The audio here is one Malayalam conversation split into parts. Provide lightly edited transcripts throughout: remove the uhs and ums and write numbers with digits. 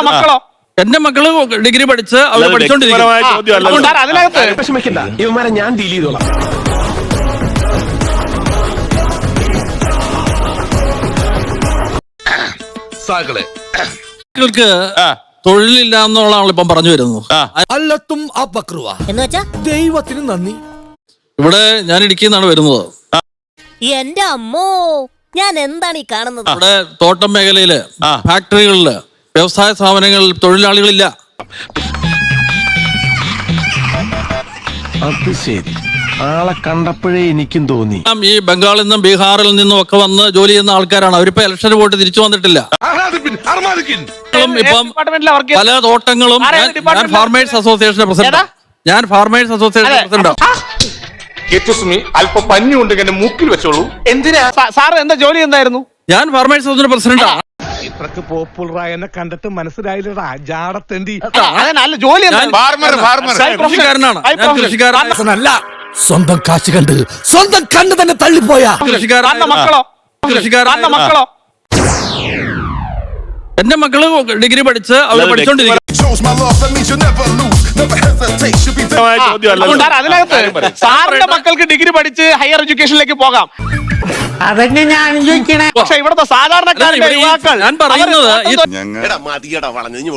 മക്കളോ? എന്റെ മക്കള് ഡിഗ്രി പഠിച്ച് അവര് അതിനകത്ത് വിഷമിക്കണ്ട, ഇവന്മാരെ ഞാൻ ഡീൽ ചെയ്തോളാം. മക്കൾക്ക് തൊഴിലില്ല എന്നുള്ളതാണ് ഇപ്പം പറഞ്ഞു വരുന്നത്. അല്ലത്തും അപക്രുവ എന്നുവെച്ചാ ദൈവത്തിന് നന്ദി. ഇവിടെ ഞാൻ ഇടുക്കിന്നാണ് വരുന്നത്. എന്റെ അമ്മോ, ഞാൻ എന്താണ് ഈ കാണുന്നത്? ഇവിടെ തോട്ടം മേഖലയില്, ഫാക്ടറികളില്, വ്യവസായ സ്ഥാപനങ്ങളിൽ തൊഴിലാളികളില്ല. അത് ശരി, ആളെ കണ്ടപ്പോഴേ എനിക്കും തോന്നി. ഈ ബംഗാളിൽ നിന്നും ബീഹാറിൽ നിന്നും ഒക്കെ വന്ന് ജോലി ചെയ്യുന്ന ആൾക്കാരാണ്. അവരിപ്പോ ഇലക്ഷന് പോയിട്ട് തിരിച്ചു വന്നിട്ടില്ല. ഇപ്പം പല തോട്ടങ്ങളും ഞാൻ ഫാർമേഴ്സ് അസോസിയേഷന്റെ പ്രസിഡന്റ്. അല്പം പഞ്ഞുകൊണ്ട് എന്നെ മൂക്കിൽ വെച്ചോളൂ. എന്തിനാ സാർ എന്താ ജോലി എന്തായിരുന്നു? ഞാൻ ഫാർമേഴ്സ് അസോസിയേഷന്റെ പ്രസിഡന്റാണ്. ഇത്രക്ക് പോപ്പുലറായ എന്നെ കണ്ടിട്ട് മനസ്സിലായില്ലടാ ജാടത്തേണ്ടി. നല്ല ജോലി അല്ല, സ്വന്തം കാശ് കണ്ട് സ്വന്തം കണ്ണ് തന്നെ തള്ളിപ്പോയാ മക്കളോ? മക്കളോ? എന്റെ മക്കള് ഡിഗ്രി പഠിച്ച് അവര് പഠിച്ചോണ്ടിരിക്കും. അതിനകത്ത് സാറിന്റെ മക്കൾക്ക് ഡിഗ്രി പഠിച്ച് ഹയർ എഡ്യൂക്കേഷനിലേക്ക് പോകാം. അതന്നെ ഞാൻ ചോദിക്കണേ. പക്ഷെ ഇവിടുത്തെ സാധാരണക്കാരുടെ യുവാക്കൾ ഞാൻ പറയുന്നത്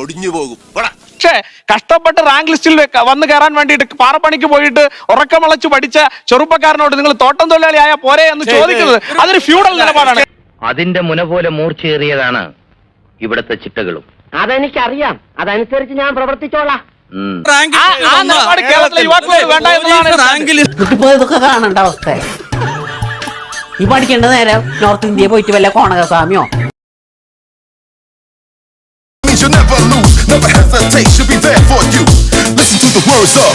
ഒടിഞ്ഞു പോകും. പക്ഷേ കഷ്ടപ്പെട്ട് റാങ്ക് ലിസ്റ്റിൽ വന്ന് കയറാൻ വേണ്ടിയിട്ട് പാറപ്പണിക്ക് പോയിട്ട് ഉറക്കമളച്ചു പഠിച്ച ചെറുപ്പക്കാരനോട് നിങ്ങൾ തോട്ടം തൊഴിലാളി ആയ പോരെ എന്ന് ചോദിക്കുന്നത് അതൊരു ഫ്യൂഡൽ നിലപാടാണ്. അതിന്റെ മുന പോലെ മൂർച്ചയേറിയതാണ് ഇവിടത്തെ ചിട്ടകളും. അതെനിക്കറിയാം, അതനുസരിച്ച് ഞാൻ പ്രവർത്തിച്ചോളാം. ആ നിലപാട് കേരളത്തിലെ യുവാക്കളോട് വേണ്ട എന്നതാണ്. ഇതൊക്കെ കാണേണ്ട അവസ്ഥ. ഈ പഠിക്കേണ്ട നേരം നോർത്ത് ഇന്ത്യ പോയിട്ട് വല്ല കോണകസ്വാമിയോ You never lose, never hesitate, she'll be there for you. Listen to the words of